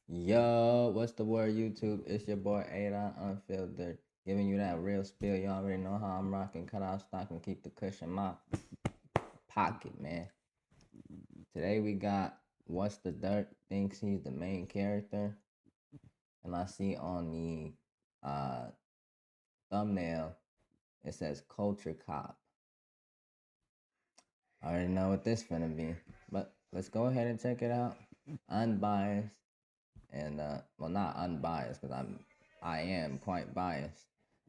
Yo, what's the word, YouTube? It's your boy Ada Unfiltered, giving you that real spill. You already know how I'm rocking. Cut out stock and keep the cushion in my pocket, man. Today we got What's the Dirt thinks he's the main character, and I see on the thumbnail it says Culture Cop. I already know what this finna be, but let's go ahead and check it out. Unbiased, and well, not unbiased because I am quite biased,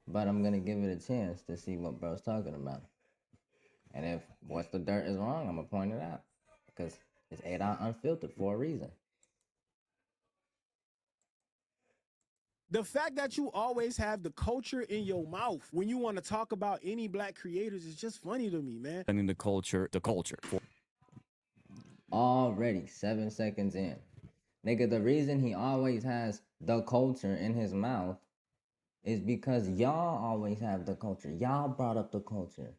but I'm gonna give it a chance to see what bro's talking about. And if what's the dirt is wrong, I'm gonna point it out because it's 8 out unfiltered for a reason. The fact that you always have the culture in your mouth when you want to talk about any black creators is just funny to me, man. And in the culture. Already 7 seconds in, nigga. The reason he always has the culture in his mouth is because y'all always have the culture. Y'all brought up the culture.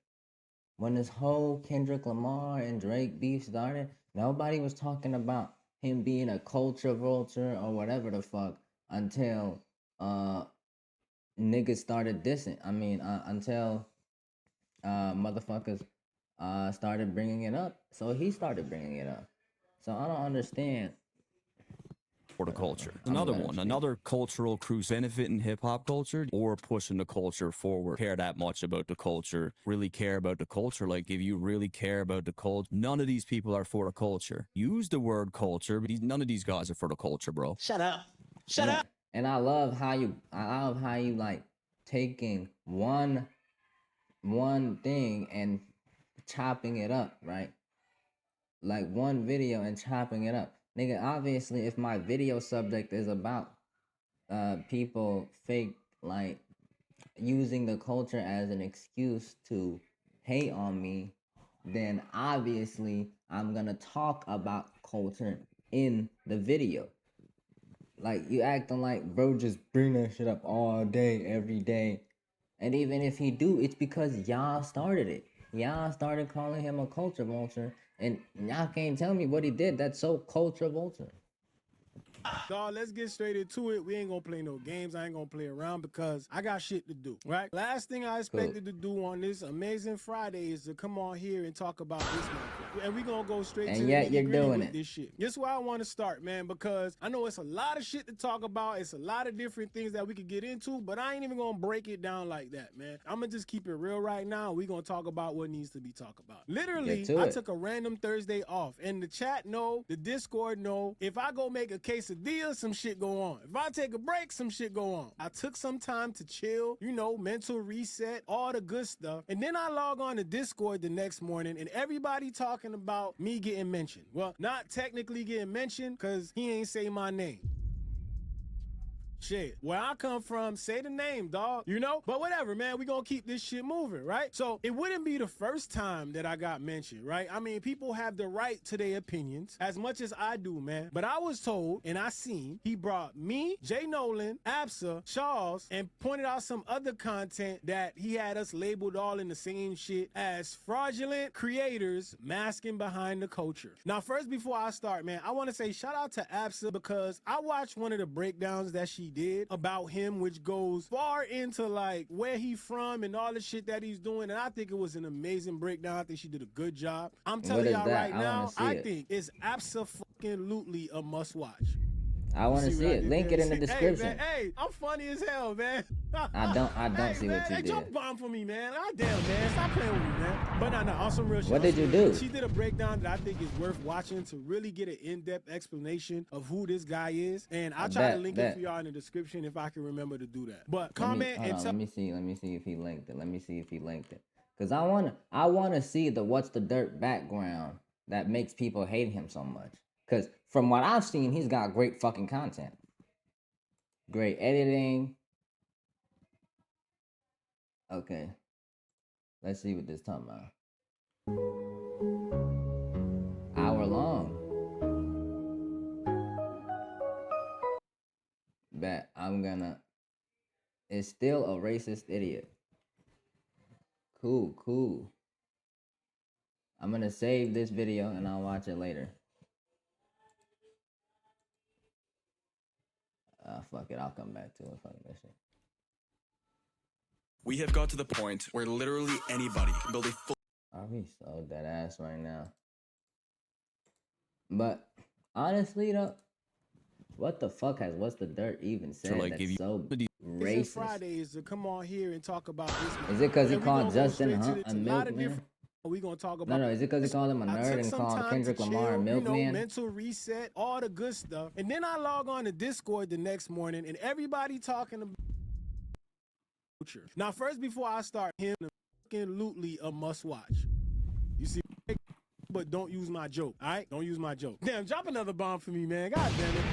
When this whole Kendrick Lamar and Drake beef started, nobody was talking about him being a culture vulture or whatever the fuck until niggas started dissing. I mean, until motherfuckers started bringing it up. So he started bringing it up. So I don't understand. For the culture. I'm Another gonna one, speak. another cultural cruise benefit in hip hop culture or pushing the culture forward. Care that much about the culture, really care about the culture. Like if you really care about the culture, none of these people are for the culture. Use the word culture, but none of these guys are for the culture, bro. Shut up. Shut up. And I love how you like taking one thing and chopping it up, right? Like one video and chopping it up. Nigga, obviously if my video subject is about people fake like using the culture as an excuse to hate on me, then obviously I'm gonna talk about culture in the video. Like you acting like bro just bring that shit up all day, every day. And even if he do, it's because y'all started it. Y'all started calling him a culture vulture, and y'all can't tell me what he did that's so culture vulture. Dog, let's get straight into it. We ain't gonna play no games. I ain't gonna play around because I got shit to do, right? Last thing I expected to do on this amazing Friday is to come on here and talk about this motherfucker. And we gonna go straight And to the yet you're nitty gritty doing with it. this shit. This is where I wanna start, man, because I know it's a lot of shit to talk about. It's a lot of different things that we could get into, but I ain't even gonna break it down like that, man. I'm gonna just keep it real right now. We gonna talk about what needs to be talked about. Literally, I took a random Thursday off, and the chat know, the Discord know. If I go make a quesadilla, some shit go on. If I take a break, some shit go on. I took some time to chill, mental reset, all the good stuff. And then I log on to Discord the next morning and everybody talking about me getting mentioned. Well, not technically getting mentioned because he ain't say my name. Shit, where I come from, say the name, dog. But whatever, man. We gonna keep this shit moving, right? So it wouldn't be the first time that I got mentioned, right? I mean, people have the right to their opinions as much as I do, man. But I was told and I seen he brought me, Jay Nolan, Absa, Charles, and pointed out some other content that he had us labeled all in the same shit as fraudulent creators masking behind the culture. Now, first, before I start, man, I want to say shout out to Absa because I watched one of the breakdowns that she did about him, which goes far into like where he from and all the shit that he's doing. And I think it was an amazing breakdown. I think she did a good job. I'm telling y'all right now, I think it's absolutely a must watch. I want to see it. Link it in the description. Hey, man, hey, I'm funny as hell, man. I don't see man, what you hey, did. jump bomb for me, man. God damn, man. Stop playing with me, man. But no, on some real shit. What did you do? She did a breakdown that I think is worth watching to really get an in-depth explanation of who this guy is. And I'll try to link it for y'all in the description if I can remember to do that. But comment and let me see if he linked it. Cause I wanna see the what's the dirt background that makes people hate him so much. Cause from what I've seen, he's got great fucking content. Great editing. Okay. Let's see what this talking about. Hour long. Bet I'm gonna. It's still a racist idiot. Cool. I'm gonna save this video and I'll watch it later. fuck it. I'll come back to it. Fuck that shit. We have got to the point where literally anybody can build a full. Are we so dead ass right now? But honestly though, what the fuck has What's the Dirt even said like, that's give you so It's racist? Fridays to come on here and talk about this. Is it because he And we called gonna go Justin straight to Hunt the- a a lot of milkman? different- We gonna talk about. No, is it because he called him a I nerd took and some called time Kendrick to Lamar a chill, milkman? mental reset, all the good stuff, and then I log on to Discord the next morning, and everybody talking about. Now, first, before I start, him absolutely a must watch. You see, but don't use my joke. All right, don't use my joke. Damn, drop another bomb for me, man. God damn it.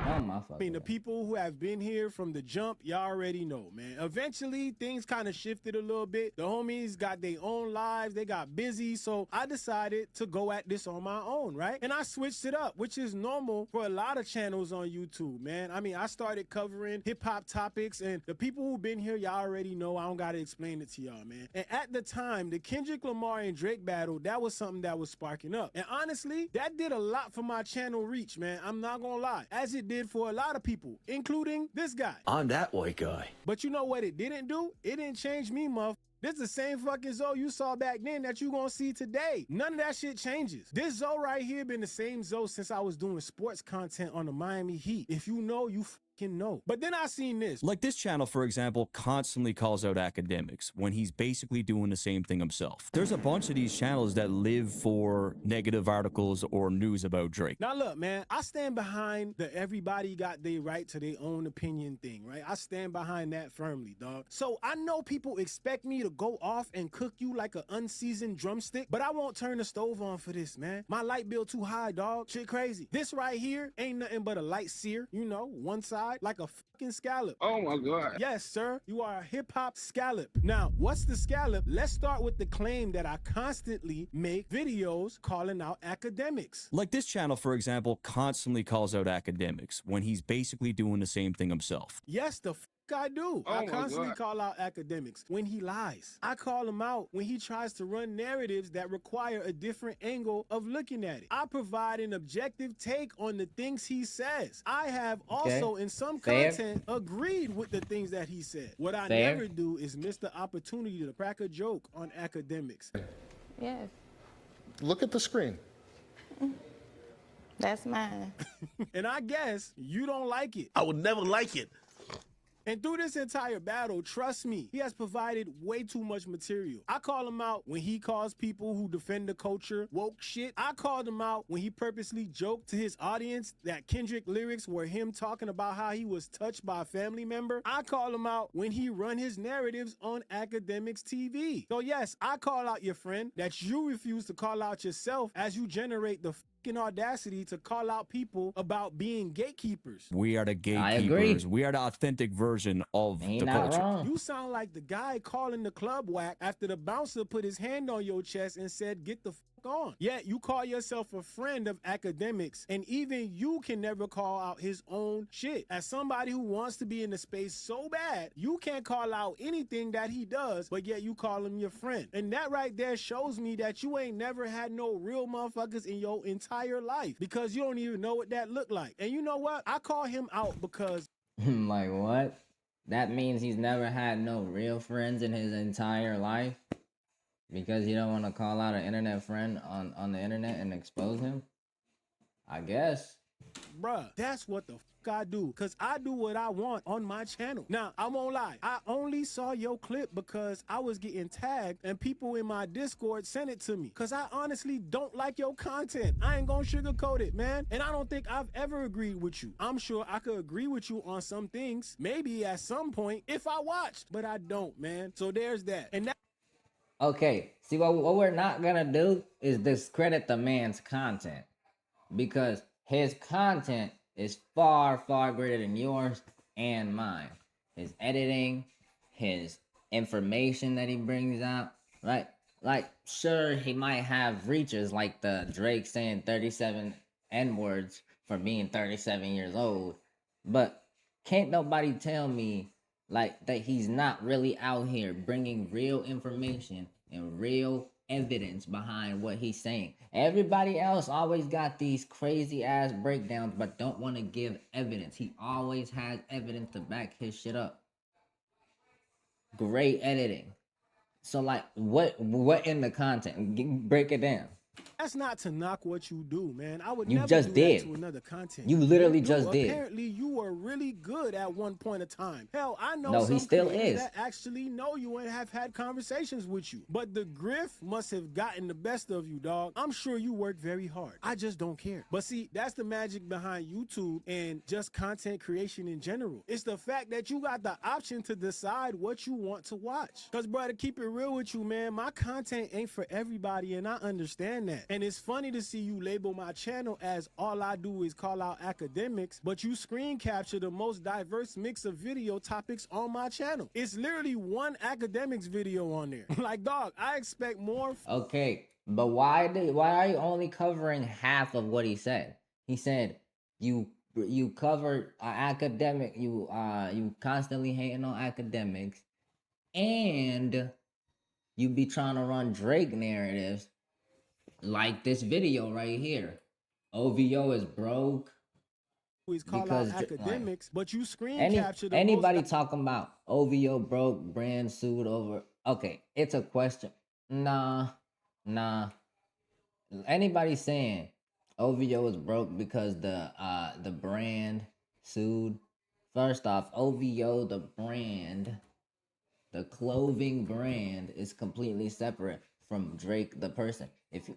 Oh my I fucking mean, the God. people who have been here from the jump, y'all already know, man. Eventually, things kind of shifted a little bit. The homies got their own lives. They got busy. So I decided to go at this on my own, right? And I switched it up, which is normal for a lot of channels on YouTube, man. I mean, I started covering hip-hop topics, and the people who've been here, y'all already know. I don't got to explain it to y'all, man. And at the time, the Kendrick Lamar and Drake battle, that was something that was sparking up. And honestly, that did a lot for my channel reach, man. I'm not going to lie. As it did for a lot of people, including this guy. I'm that white guy. But you know what it didn't do? It didn't change me, muff. This the same fucking Zoe you saw back then that you gonna see today. None of that shit changes. This Zoe right here been the same Zoe since I was doing sports content on the Miami Heat. If you know, you fucking know. But then I seen this. Like this channel, for example, constantly calls out academics when he's basically doing the same thing himself. There's a bunch of these channels that live for negative articles or news about Drake. Now look, man, I stand behind the everybody got their right to their own opinion thing, right? I stand behind that firmly, dog. So I know people expect me to go off and cook you like an unseasoned drumstick, but I won't turn the stove on for this, man. My light bill too high, dog. Shit crazy. This right here ain't nothing but a light sear, you know, one side like a fucking scallop. Oh my God. Yes, sir. You are a hip-hop scallop. Now, what's the scallop? Let's start with the claim that I constantly make videos calling out academics. Like this channel, for example, constantly calls out academics when he's basically doing the same thing himself. Yes, the I do. Oh I my constantly God. call out academics when he lies. I call him out when he tries to run narratives that require a different angle of looking at it. I provide an objective take on the things he says. I have also, in some Fair. content, agreed with the things that he said. What I Fair. never do is miss the opportunity to crack a joke on academics. Yes, Look at the screen. that's mine. And I guess you don't like it. I would never like it. And through this entire battle, trust me, he has provided way too much material. I call him out when he calls people who defend the culture woke shit. I called him out when he purposely joked to his audience that Kendrick lyrics were him talking about how he was touched by a family member. I call him out when he run his narratives on Academics TV. So yes, I call out your friend that you refuse to call out yourself as you generate the fucking audacity to call out people about being gatekeepers. We are the I agree. gatekeepers. We are the authentic version of He the not culture. wrong. You sound like the guy calling the club whack after the bouncer put his hand on your chest and said, get the fuck on. Yet you call yourself a friend of academics, and even you can never call out his own shit. As somebody who wants to be in the space so bad, you can't call out anything that he does, but yet you call him your friend. And that right there shows me that you ain't never had no real motherfuckers in your entire life, because you don't even know what that looked like. And you know what? I call him out because Like what? That means he's never had no real friends in his entire life? Because you don't want to call out an internet friend on the internet and expose him? I guess. bruh, that's what the fuck I do. Cause I do what I want on my channel. Now, I won't lie. I only saw your clip because I was getting tagged and people in my Discord sent it to me. Cause I honestly don't like your content. I ain't gonna sugarcoat it, man. And I don't think I've ever agreed with you. I'm sure I could agree with you on some things, maybe at some point, if I watched, but I don't, man. So there's that. And that Okay, see what we're not gonna do is discredit the man's content, because his content is far, far greater than yours and mine. His editing, his information that he brings out, right? Like, sure, he might have reaches like the Drake saying 37 N-words for being 37 years old, but can't nobody tell me like that he's not really out here bringing real information and real evidence behind what he's saying. Everybody else always got these crazy ass breakdowns, but don't want to give evidence. He always has evidence to back his shit up. Great editing. So like, what in the content? Break it down. That's not to knock what you do, man. I would You never just do that did. to another content. You literally Dude, just did. Apparently, you were really good at one point of time. Hell, I know No, some he still creators is. that actually know you and have had conversations with you. But the grift must have gotten the best of you, dog. I'm sure you work very hard. I just don't care. But see, that's the magic behind YouTube and just content creation in general. It's the fact that you got the option to decide what you want to watch. Because, brother, keep it real with you, man. My content ain't for everybody, and I understand that. And it's funny to see you label my channel as all I do is call out academics, but you screen capture the most diverse mix of video topics on my channel. It's literally one academics video on there. Like, dog, I expect more. Okay, but why are you only covering half of what he said? He said you covered academic, you constantly hating on academics, and you be trying to run Drake narratives like this video right here. OVO is broke. Is call Because out academics, but you screen Any capture the anybody most. talking about OVO broke, brand sued over? Okay, it's a question. Nah. Anybody saying OVO is broke because the brand sued? First off, OVO the brand, the clothing brand, is completely separate from Drake the person. If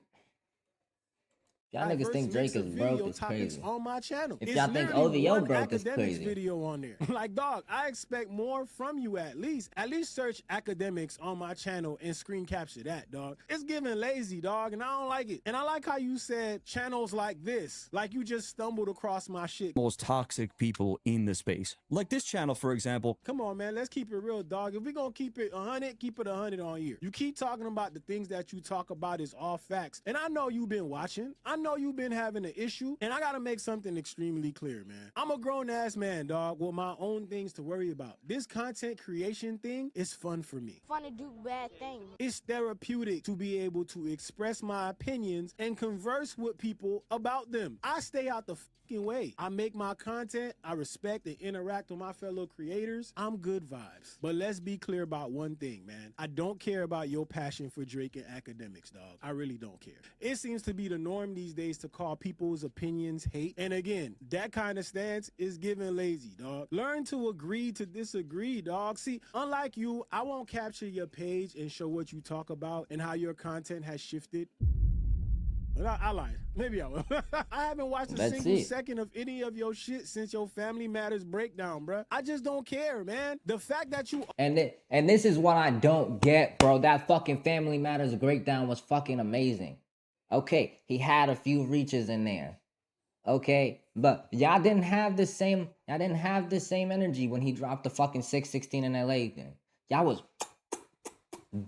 y'all niggas Diverse think mix Drake is of broke, video it's topics crazy. on my channel. If It's y'all think literally OVO one broke, it's academics crazy. video on there. Like, dog, I expect more from you at least. At least search academics on my channel and screen capture that, dog. It's giving lazy, dog, and I don't like it. And I like how you said channels like this, like you just stumbled across my shit. Most toxic people in the space. Like this channel, for example. Come on, man. Let's keep it real, dog. If we gonna keep it 100, keep it 100 on here. You keep talking about the things that you talk about is all facts. And I know you've been watching. I know you've been having an issue. And I gotta make something extremely clear, man. I'm a grown-ass man, dog, with my own things to worry about. This content creation thing is fun for me. Fun to do bad things. It's therapeutic to be able to express my opinions and converse with people about them. I stay out the fucking way. I make my content. I respect and interact with my fellow creators. I'm good vibes. But let's be clear about one thing, man. I don't care about your passion for Drake and academics, dog. I really don't care. It seems to be the norm these days to call people's opinions hate. And again, that kind of stance is giving lazy, dog. Learn to agree to disagree, dog. See, unlike you, I won't capture your page and show what you talk about and how your content has shifted. I lied. Maybe I will. I haven't watched a single second of any of your shit since your Family Matters breakdown, bruh. I just don't care, man. The fact that you... And this is what I don't get, bro. That fucking Family Matters breakdown was fucking amazing. Okay, he had a few reaches in there. Okay, but y'all didn't have the same energy when he dropped the fucking 616 in LA thing. Y'all was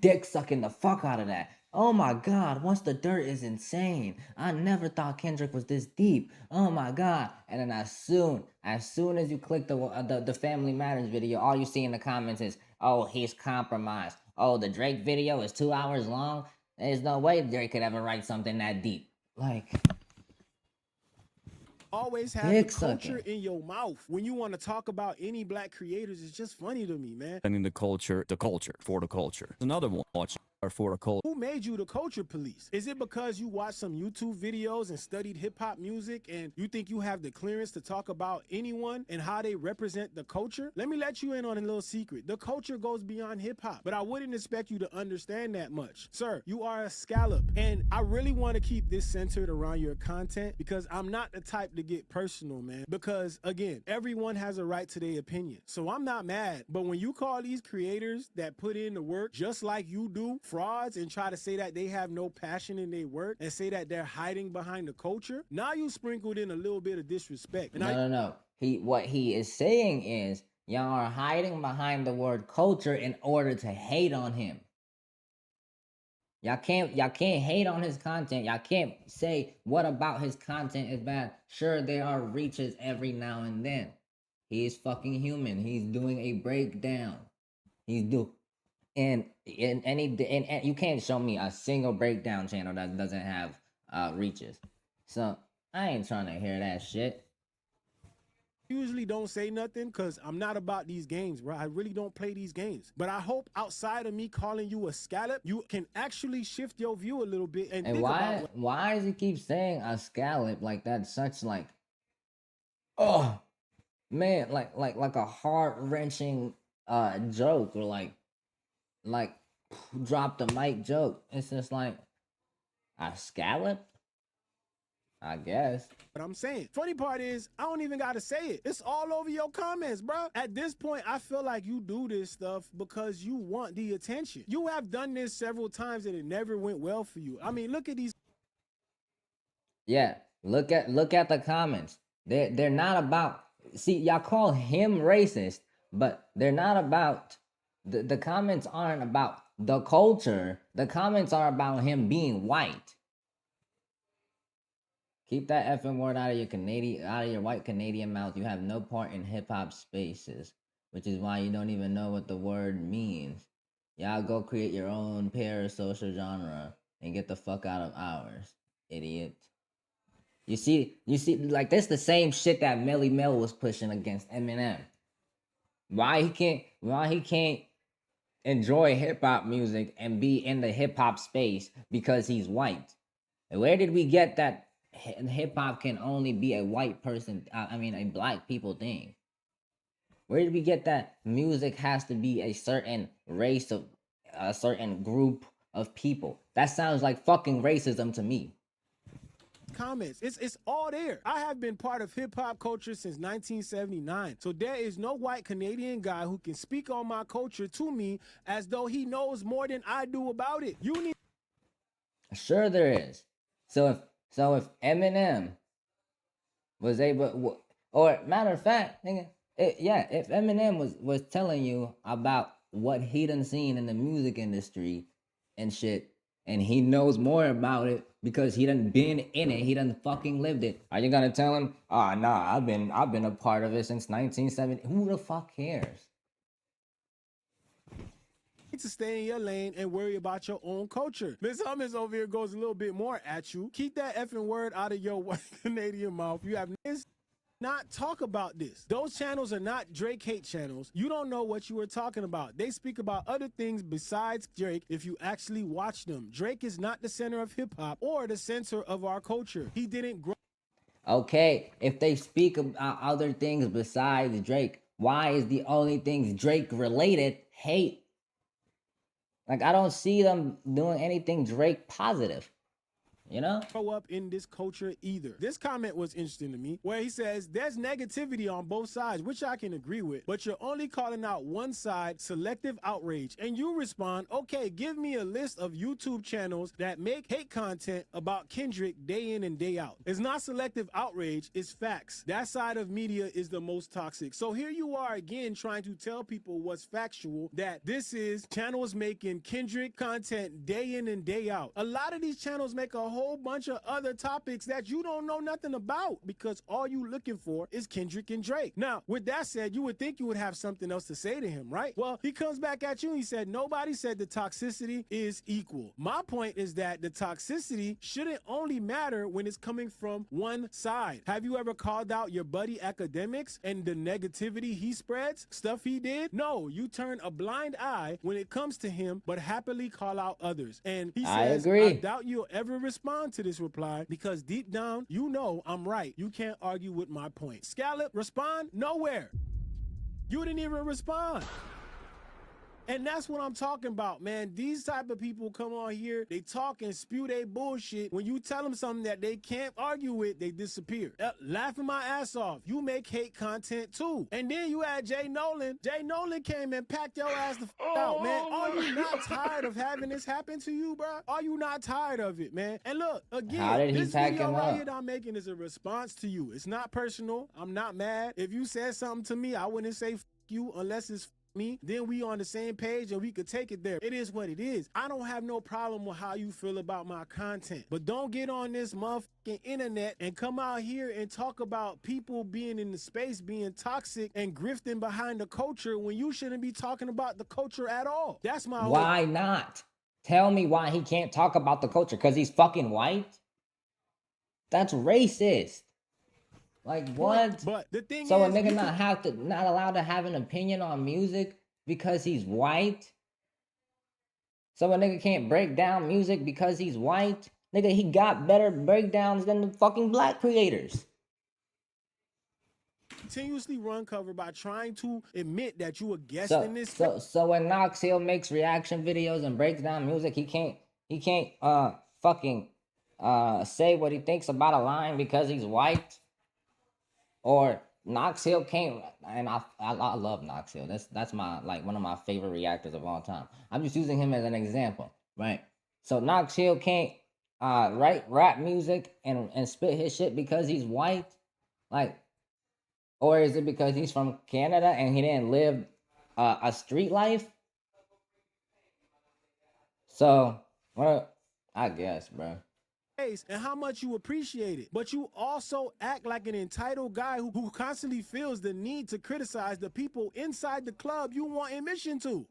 dick sucking the fuck out of that. Oh my god, Once the Dirt is insane. I never thought Kendrick was this deep. Oh my god. And then as soon as you click the Family Matters video, all you see in the comments is, oh, he's compromised. Oh, the Drake video is 2 hours long. There's no way Drake could ever write something that deep. Like, always have the culture in your mouth when you want to talk about any black creators. It's just funny to me, man. And in the culture for the culture. Another one. Watch for a culture. Who made you the culture police? Is it because you watched some YouTube videos and studied hip-hop music and you think you have the clearance to talk about anyone and how they represent the culture? Let me let you in on a little secret. The culture goes beyond hip-hop, but I wouldn't expect you to understand that much. Sir, you are a scallop, and I really want to keep this centered around your content because I'm not the type to get personal, man, because again, everyone has a right to their opinion. So I'm not mad, but when you call these creators that put in the work just like you do frauds and try to say that they have no passion in their work and say that they're hiding behind the culture, now you sprinkled in a little bit of disrespect. And no. What he is saying is y'all are hiding behind the word culture in order to hate on him. Y'all can't hate on his content. Y'all can't say what about his content is bad. Sure, there are reaches every now and then. He is fucking human. He's doing a breakdown. And in any and you can't show me a single breakdown channel that doesn't have reaches. So I ain't trying to hear that shit. Usually don't say nothing because I'm not about these games, bro. I really don't play these games. But I hope outside of me calling you a scallop, you can actually shift your view a little bit and And think about why does he keep saying a scallop like that's such like, oh man, like a heart wrenching joke, or like drop the mic joke. It's just like a scallop, I guess. what I'm saying. Funny part is, I don't even gotta say it. It's all over your comments, bro. At this point, I feel like you do this stuff because you want the attention. You have done this several times and it never went well for you. I mean, look at these. Yeah, look at the comments. They're not about, see, y'all call him racist, but they're not about the comments aren't about the culture. The comments are about him being white. Keep that effing word out of your white Canadian mouth. You have no part in hip hop spaces, which is why you don't even know what the word means. Y'all go create your own parasocial genre and get the fuck out of ours, idiot. You see, like that's the same shit that Melly Mel was pushing against Eminem. Why he can't enjoy hip hop music and be in the hip hop space because he's white? And where did we get that hip hop can only be a white person? I mean, a black people thing. Where did we get that music has to be a certain race of a certain group of people? That sounds like fucking racism to me. Comments. It's all there. I have been part of hip hop culture since 1979. So there is no white Canadian guy who can speak on my culture to me as though he knows more than I do about it. You need Sure there is. So if Eminem was able, or matter of fact, nigga, if Eminem was telling you about what he done seen in the music industry and shit, and he knows more about it because he done been in it, he done fucking lived it. Are you gonna tell him, oh nah, I've been a part of it since 1970? Who the fuck cares? to stay in your lane and worry about your own culture. Miss Hummus over here goes a little bit more at you. Keep that effing word out of your white Canadian mouth. You have not talk about this. Those channels are not Drake hate channels. You don't know what you were talking about. They speak about other things besides Drake if you actually watch them. Drake is not the center of hip hop or the center of our culture. He didn't grow. Okay, if they speak about other things besides Drake, why is the only things Drake related hate? Like, I don't see them doing anything Drake positive. You know? Grow up in this culture either. This comment was interesting to me where he says there's negativity on both sides, which I can agree with, but you're only calling out one side, selective outrage. And you respond, okay, give me a list of YouTube channels that make hate content about Kendrick day in and day out. It's not selective outrage, it's facts. That side of media is the most toxic. So here you are again trying to tell people what's factual, that this is channels making Kendrick content day in and day out. A lot of these channels make a whole bunch of other topics that you don't know nothing about because all you looking for is Kendrick and Drake. Now, with that said, you would think you would have something else to say to him, right? Well, he comes back at you and he said, nobody said the toxicity is equal. My point is that the toxicity shouldn't only matter when it's coming from one side. Have you ever called out your buddy academics and the negativity he spreads, stuff he did? No, you turn a blind eye when it comes to him, but happily call out others. And he says, I doubt you'll ever respond to this reply because deep down, you know I'm right. You can't argue with my point. Scallop, respond? Nowhere. You didn't even respond. And that's what I'm talking about, man. These type of people come on here, they talk and spew their bullshit. When you tell them something that they can't argue with, they disappear. Laughing my ass off. You make hate content too. And then you had Jay Nolan. Jay Nolan came and packed your ass the out, man. Are you not tired of having this happen to you, bro? Are you not tired of it, man? And look, again, this video right here that I'm making is a response to you. It's not personal. I'm not mad. If you said something to me, I wouldn't say f you unless it's me, then we on the same page and we could take it there. It is what it is. I don't have no problem with how you feel about my content, but don't get on this motherfucking internet and come out here and talk about people being in the space, being toxic and grifting behind the culture when you shouldn't be talking about the culture at all. That's my whole. Why not? Tell me why he can't talk about the culture, because he's fucking white? That's racist. Like what? But the thing So a is, nigga not allowed to have an opinion on music because he's white? So a nigga can't break down music because he's white? Nigga, he got better breakdowns than the fucking black creators. continuously run cover by trying to admit that you a guest So in this so when Knox Hill makes reaction videos and breaks down music, he can't fucking say what he thinks about a line because he's white? Or Knox Hill can't, and I love Knox Hill. That's my, like, one of my favorite reactors of all time. I'm just using him as an example, right? So Knox Hill can't write rap music and spit his shit because he's white, like, or is it because he's from Canada and he didn't live a street life? So, well, I guess, bro. and how much you appreciate it. But you also act like an entitled guy who constantly feels the need to criticize the people inside the club you want admission to.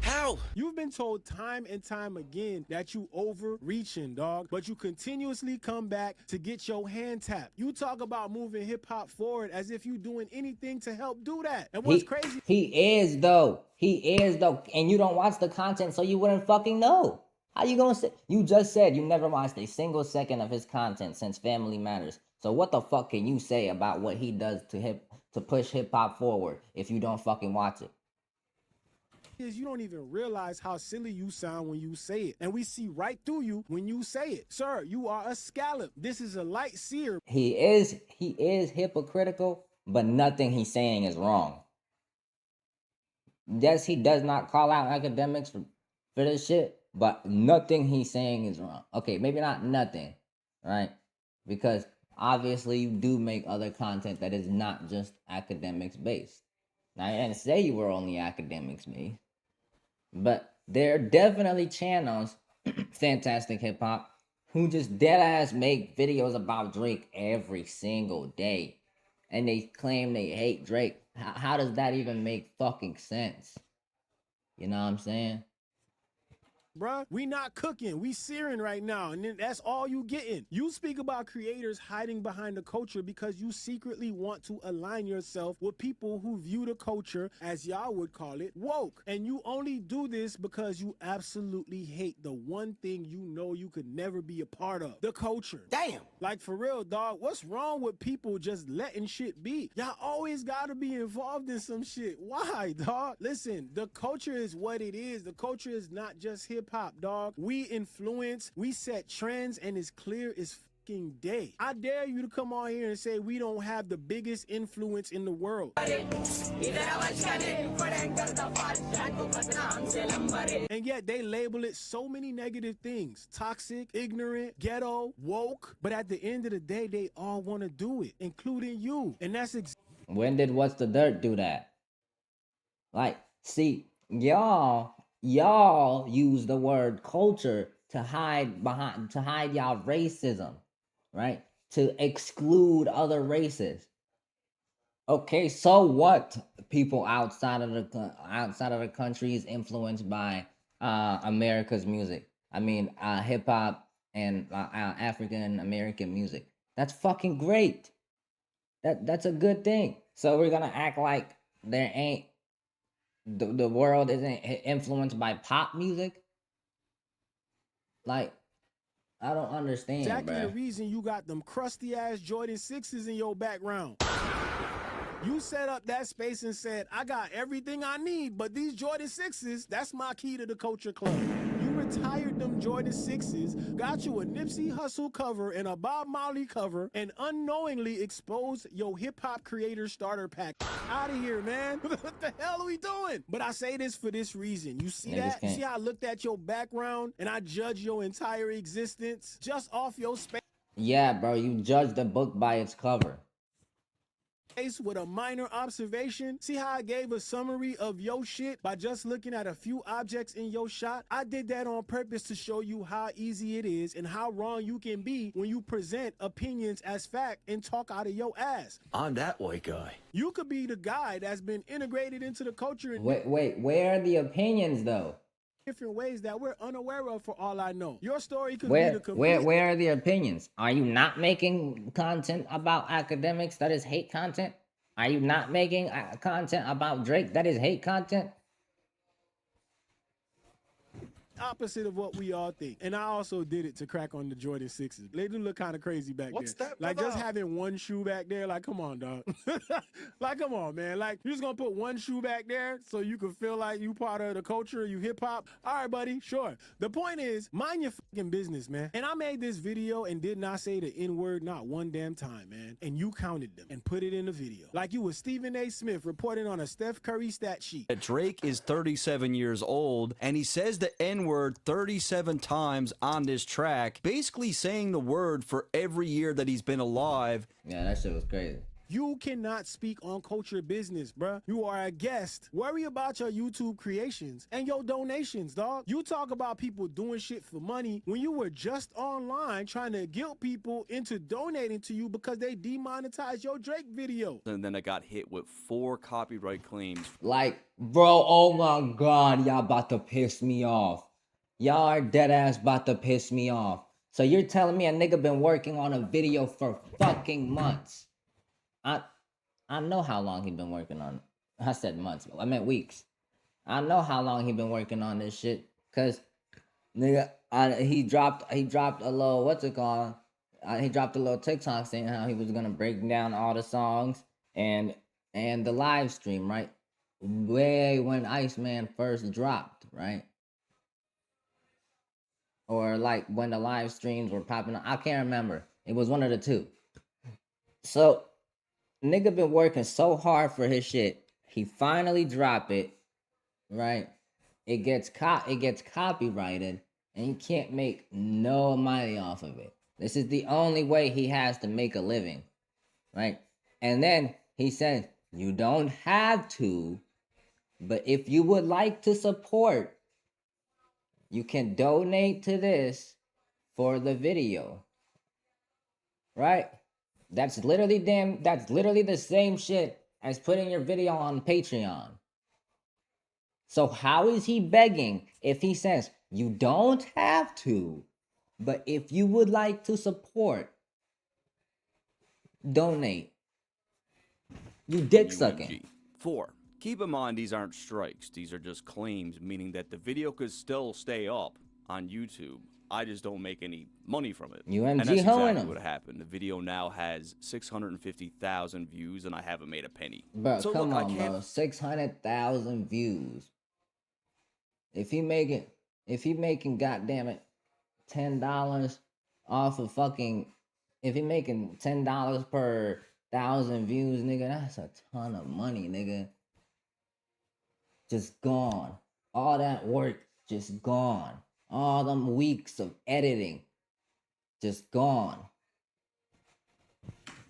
How? You've been told time and time again that you overreaching, dog, but you continuously come back to get your hand tapped. You talk about moving hip hop forward as if you doing anything to help do that. And what's crazy? He is though. And you don't watch the content, so you wouldn't fucking know. How you gonna say? You just said you never watched a single second of his content since Family Matters. So what the fuck can you say about what he does to push hip hop forward if you don't fucking watch it? Is you don't even realize how silly you sound when you say it, and we see right through you when you say it. Sir, you are a scallop. This is a light seer. He is hypocritical, but nothing he's saying is wrong. Yes, he does not call out academics for this shit, but nothing he's saying is wrong. Okay, maybe not nothing, right? Because obviously you do make other content that is not just academics based. Now, I didn't say you were only academics based, but there are definitely channels, Fantastic Hip Hop, who just dead ass make videos about Drake every single day. And they claim they hate Drake. How does that even make fucking sense? You know what I'm saying? Bruh, we not cooking, we searing right now, and then that's all you getting. You speak about creators hiding behind the culture because you secretly want to align yourself with people who view the culture, as y'all would call it, woke. And you only do this because you absolutely hate the one thing you know you could never be a part of, the culture. Damn. Like, for real, dog, what's wrong with people just letting shit be? Y'all always gotta be involved in some shit. Why, dog? Listen, the culture is what it is. The culture is not just hip-hop, dog. We influence, we set trends, and it's clear as fucking day. I dare you to come on here and say we don't have the biggest influence in the world. And yet they label it so many negative things: toxic, ignorant, ghetto, woke. But at the end of the day, they all want to do it, including you. And that's When did What's the Dirt do that? Like, see, y'all use the word culture to hide y'all racism, right? To exclude other races. Okay, so what? People outside of the country is influenced by America's music. I mean, hip hop and African American music. That's fucking great. That's a good thing. So we're gonna act like there ain't the world isn't influenced by pop music. Like, I don't understand, exactly bruh. the reason you got them crusty ass Jordan 6s in your background. You set up that space and said, I got everything I need, but these Jordan 6s, that's my key to the culture club. You retired them Jordan 6s, got you a Nipsey Hussle cover and a Bob Marley cover, and unknowingly exposed your hip-hop creator starter pack. Out of here, man. What the hell are we doing? But I say this for this reason. You see that? You see how I looked at your background and I judged your entire existence just off your space? Yeah, bro, you judge the book by its cover. with a minor observation? See how I gave a summary of your shit by just looking at a few objects in your shot? I did that on purpose to show you how easy it is and how wrong you can be when you present opinions as fact and talk out of your ass. I'm that white guy. You could be the guy that's been integrated into the culture in Wait, where are the opinions though? different ways that we're unaware of for all I know. Your story could be the complete... Where are the opinions? Are you not making content about academics that is hate content? Are you not making content about Drake that is hate content? opposite of what we all think. And I also did it to crack on the Jordan 6s. They do look kind of crazy back What's there. that, Like brother? just having one shoe back there, like come on, dog. Like come on, man. Like you're just gonna put one shoe back there so you can feel like you part of the culture, you hip hop. All right, buddy, sure. The point is, mind your fucking business, man. And I made this video and did not say the N-word not one damn time, man. And you counted them and put it in the video. Like you was Stephen A. Smith reporting on a Steph Curry stat sheet. Drake is 37 years old, and he says the N-word 37 times on this track, basically saying the word for every year that he's been alive. Yeah, that shit was crazy. You cannot speak on culture business, bruh. You are a guest. Worry about your YouTube creations and your donations, dog. You talk about people doing shit for money when you were just online trying to guilt people into donating to you because they demonetized your Drake video. And then I got hit with 4 copyright claims. Like, bro, oh my God, y'all about to piss me off. Y'all are dead ass about to piss me off. So you're telling me a nigga been working on a video for fucking months. I know how long he been working on it. I said months, but I meant weeks. I know how long he been working on this shit. Cause nigga, he dropped a little, what's it called? He dropped a little TikTok saying how he was gonna break down all the songs and the live stream, right? Way when Iceman first dropped, right? Or like when the live streams were popping up. I can't remember. It was one of the two. So nigga been working so hard for his shit. He finally drop it, right? It gets copyrighted, and he can't make no money off of it. This is the only way he has to make a living, right? And then he said, you don't have to, but if you would like to support, you can donate to this for the video, right? That's literally the same shit as putting your video on Patreon. So how is he begging if he says you don't have to, but if you would like to support, donate? You dick sucking. 4. Keep in mind these aren't strikes. These are just claims, meaning that the video could still stay up on YouTube. I just don't make any money from it. UMG and that's hoeing exactly him. what happened. The video now has 650,000 views, and I haven't made a penny. Bro, So come look, on, bro. 600,000 views. If he making goddamn it $10 off of fucking, if he making $10 per 1,000 views, nigga, that's a ton of money, nigga. Just gone. All that work just gone. All them weeks of editing just gone.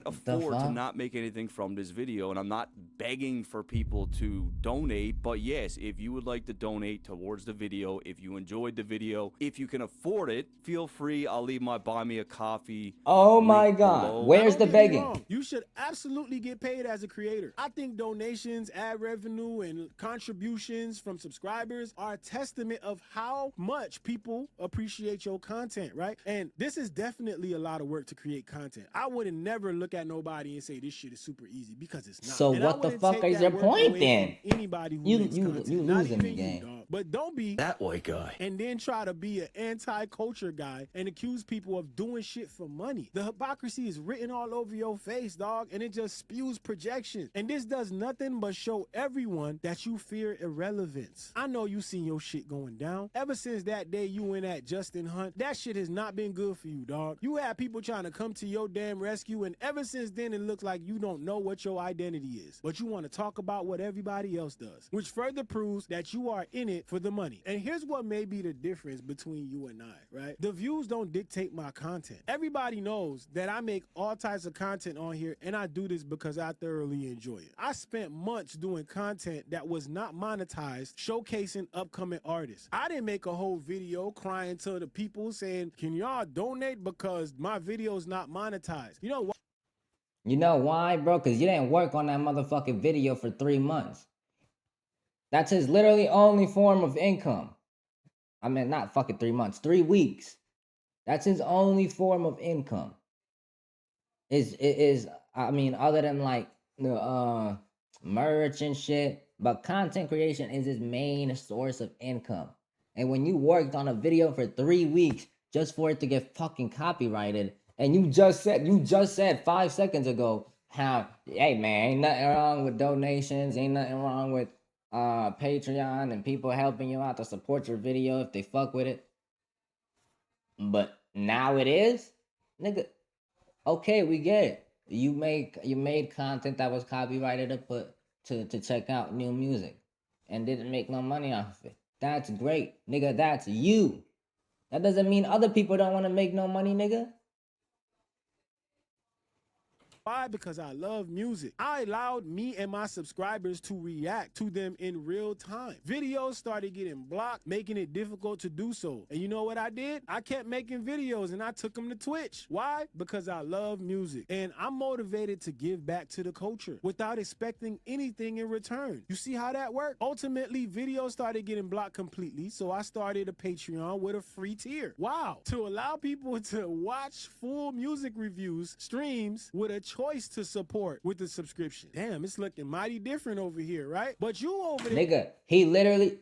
Afford to not make anything from this video, and I'm not begging for people to donate, but yes, if you would like to donate towards the video, if you enjoyed the video, if you can afford it, feel free. I'll leave my buy me a coffee. Oh my God, below. where's the Don't get me begging? wrong. You should absolutely get paid as a creator. I think donations, ad revenue, and contributions from subscribers are a testament of how much people appreciate your content, right? And this is definitely a lot of work to create content. I would never look at nobody and say this shit is super easy because it's not. So And I what the wouldn't fuck take is that your work point away then? from anybody who You makes content, not losing me, even gang. you, dog. But don't be That white guy. and then try to be an anti-culture guy and accuse people of doing shit for money. The hypocrisy is written all over your face, dog, and it just spews projection. And this does nothing but show everyone that you fear irrelevance. I know you seen your shit going down. Ever since that day you went at Justin Hunt, that shit has not been good for you, dog. You had people trying to come to your damn rescue, and ever since then it looks like you don't know what your identity is. But you want to talk about what everybody else does, which further proves that you are in it it for the money. And here's what may be the difference between you and I, right? The views don't dictate my content. Everybody knows that I make all types of content on here, and I do this because I thoroughly enjoy it. I spent months doing content that was not monetized, showcasing upcoming artists. I didn't make a whole video crying to the people saying, can y'all donate because my video's not monetized? You know what? You know why, bro? Because you didn't work on that motherfucking video for 3 months. That's his literally only form of income. I mean, not fucking 3 months, 3 weeks. That's his only form of income. I mean, other than like the merch and shit, but content creation is his main source of income. And when you worked on a video for 3 weeks just for it to get fucking copyrighted, and you just said 5 seconds ago how, hey man, ain't nothing wrong with donations, ain't nothing wrong with Patreon and people helping you out to support your video if they fuck with it. But now it is, nigga. Okay, we get it. You made content that was copyrighted to put to check out new music and didn't make no money off of it. That's great, nigga. That's you. That doesn't mean other people don't want to make no money, nigga. Why? Because I love music. I allowed me and my subscribers to react to them in real time. Videos started getting blocked, making it difficult to do so. And you know what I did? I kept making videos and I took them to Twitch. Why? Because I love music. And I'm motivated to give back to the culture without expecting anything in return. You see how that worked? Ultimately, videos started getting blocked completely, so I started a Patreon with a free tier. Wow. To allow people to watch full music reviews, streams with a choice to support with the subscription. Damn, it's looking mighty different over here, right? But you over there, Nigga, he literally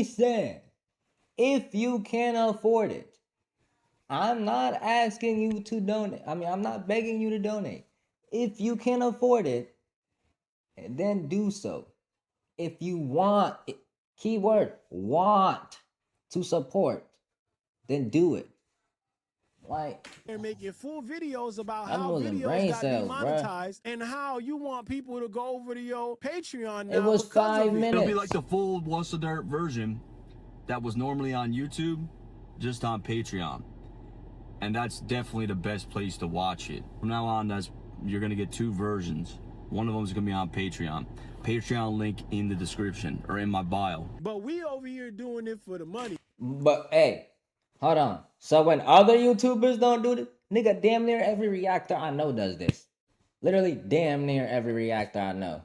said, if you can afford it. I'm not asking you to donate. I mean, I'm not begging you to donate. If you can afford it, then do so. If you want, keyword, want to support, then do it. Like, they're making full videos about I'm how losing videos brain got cells, demonetized and how you want people to go over to your Patreon now. it was because 5 of it. It'll be minutes. like the full What's the Dirt version that was normally on YouTube, just on Patreon. And that's definitely the best place to watch it. From now on, you're gonna get 2 versions. One of them is gonna be on Patreon. Patreon link in the description or in my bio. But we over here doing it for the money. But hey, hold on. So when other YouTubers don't do this, nigga, damn near every reactor I know does this. Literally, damn near every reactor I know.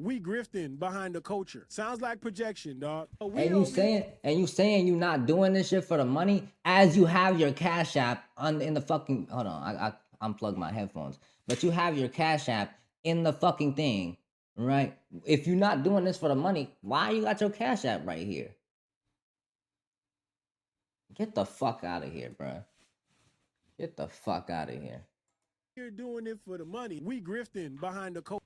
We grifting behind the culture. Sounds like projection, dog. But we And you over here- saying you not doing this shit for the money as you have your Cash App in the fucking, hold on, I unplugged my headphones. But you have your Cash App in the fucking thing, right? If you're not doing this for the money, why you got your Cash App right here? Get the fuck out of here, bro. Get the fuck out of here. You're doing it for the money. We grifting behind the culture.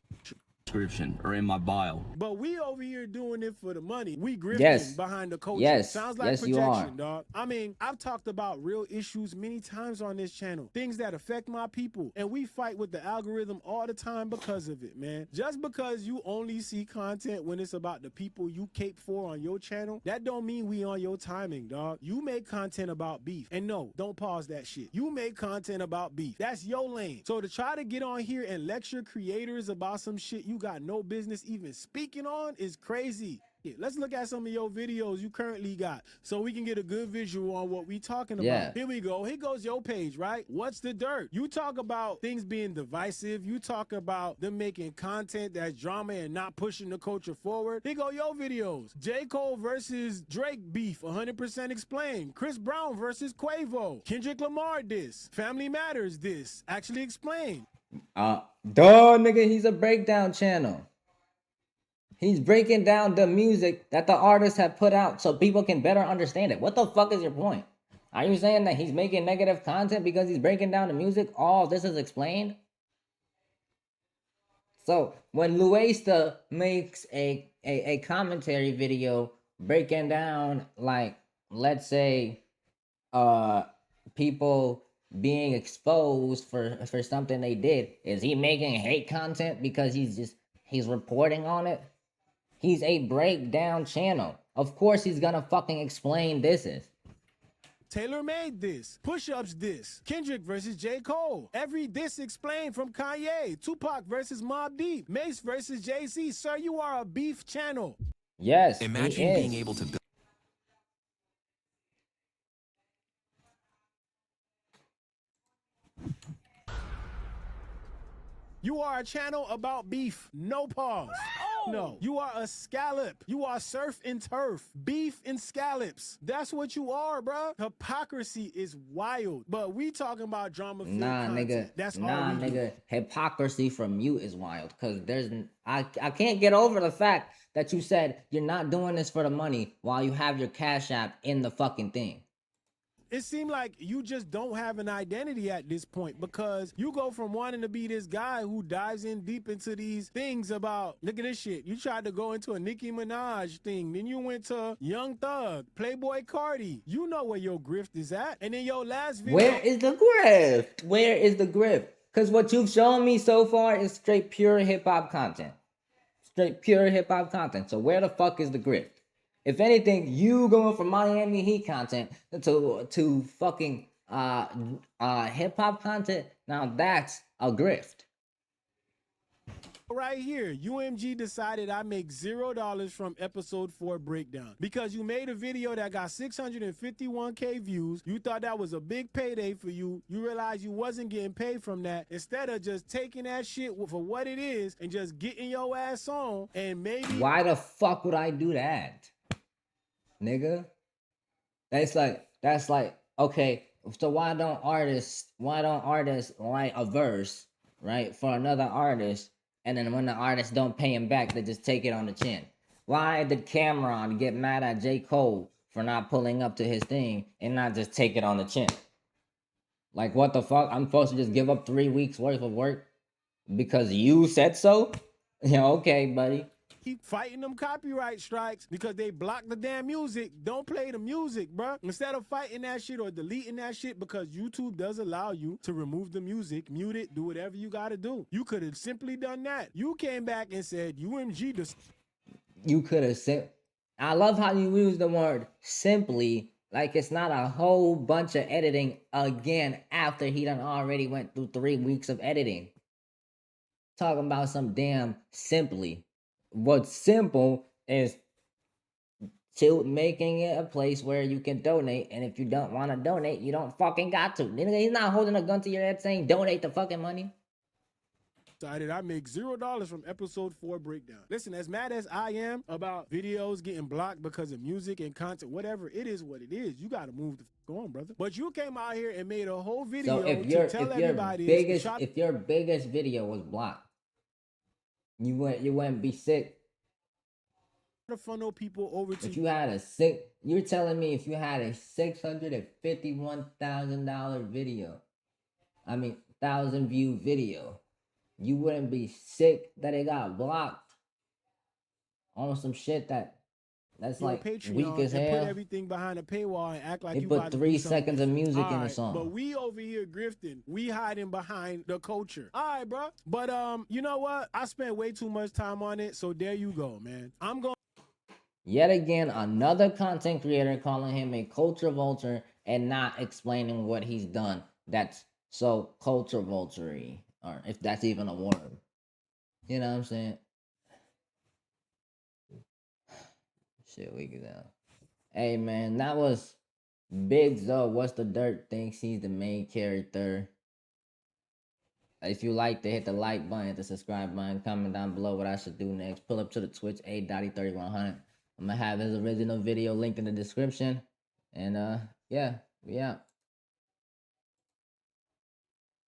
Description or in my bio. But we over here doing it for the money. We grifting Yes. behind the culture. Yes. Sounds like Yes, you projection, are. dog. I mean, I've talked about real issues many times on this channel. Things that affect my people. And we fight with the algorithm all the time because of it, man. Just because you only see content when it's about the people you cape for on your channel, that don't mean we on your timing, dog. You make content about beef. And no, don't pause that shit. You make content about beef. That's your lane. So to try to get on here and lecture creators about some shit you got no business even speaking on is crazy. Yeah, let's look at some of your videos you currently got so we can get a good visual on what we talking about. Yeah. Here we go. Here goes your page, right? What's the dirt? You talk about things being divisive. You talk about them making content that's drama and not pushing the culture forward. Here go your videos. J. Cole versus Drake beef, 100% explained. Chris Brown versus Quavo. Kendrick Lamar this. Family Matters this. Actually explained. Duh, nigga, he's a breakdown channel. He's breaking down the music that the artists have put out so people can better understand it. What the fuck is your point? Are you saying that he's making negative content because he's breaking down the music? All this is explained? So when Luesta makes a commentary video breaking down, like, let's say, people being exposed for something they did, is he making hate content because he's just He's reporting on it. He's a breakdown channel. Of course he's gonna fucking explain this is. Taylor made this. Push-ups this. Kendrick versus J. Cole. Every diss explained from Kanye. Tupac versus Mobb Deep. Mace versus Jay-Z. Sir, you are a beef channel. Yes, Imagine being able to build. You are a channel about beef. No pause. No, you are a scallop. You are surf and turf. Beef and scallops. That's what you are, bruh. Hypocrisy is wild. But we talking about drama filled content. Nigga. That's all Nah, we do. nigga. Hypocrisy from you is wild. Cause I can't get over the fact that you said you're not doing this for the money while you have your Cash App in the fucking thing. It seemed like you just don't have an identity at this point, because you go from wanting to be this guy who dives in deep into these things about, look at this shit. You tried to go into a Nicki Minaj thing. Then you went to Young Thug, Playboy Cardi. You know where your grift is at. And then your last video. Where is the grift? Where is the grift? Because what you've shown me so far is straight pure hip-hop content. Straight pure hip-hop content. So where the fuck is the grift? If anything, you going from Miami Heat content to fucking hip-hop content, now that's a grift. Right here, UMG decided I make $0 from episode 4 breakdown because you made a video that got 651K views. You thought that was a big payday for you. You realized you wasn't getting paid from that. Instead of just taking that shit for what it is and just getting your ass on, and maybe. Why the fuck would I do that, nigga? That's like okay. So why don't artists write a verse, right, for another artist? And then when the artists don't pay him back, they just take it on the chin. Why did Cameron get mad at J. Cole for not pulling up to his thing and not just take it on the chin? Like, what the fuck? I'm supposed to just give up 3 weeks worth of work because you said so? Yeah, okay, buddy. Keep fighting them copyright strikes because they block the damn music. Don't play the music, bruh. Instead of fighting that shit or deleting that shit, because YouTube does allow you to remove the music, mute it, do whatever you gotta do. You could have simply done that. You came back and said UMG. You could have said. I love how you use the word simply, like it's not a whole bunch of editing again after he done already went through 3 weeks of editing. Talking about some damn simply. What's simple is to making it a place where you can donate, and if you don't want to donate, you don't fucking got to. He's not holding a gun to your head saying donate the fucking money. Decided I make $0 from episode 4 breakdown. Listen, as mad as I am about videos getting blocked because of music and content, whatever, it is what it is. You got to move the fuck on, brother. But you came out here and made a whole video So if your biggest video was blocked, you wouldn't be sick. To funnel people over to If you had you're telling me if you had a $651,000 video, 1,000 view video, you wouldn't be sick that it got blocked on some shit that's like Patreon weak as and hell. put everything behind a paywall and act like They you put about to 3 do something seconds of music in All the right, song. But we over here grifting. We hiding behind the culture. All right, bro. But you know what? I spent way too much time on it, so there you go, man. I'm going. Yet again, another content creator calling him a culture vulture and not explaining what he's done. That's so culture vulture-y, or if that's even a word. You know what I'm saying? Shit, we get out. Hey man, that was Big Zoe. What's the dirt? Thinks he's the main character. If you like to hit the like button, hit the subscribe button, comment down below what I should do next. Pull up to the Twitch, A.3100. I'm gonna have his original video linked in the description. And yeah, we out.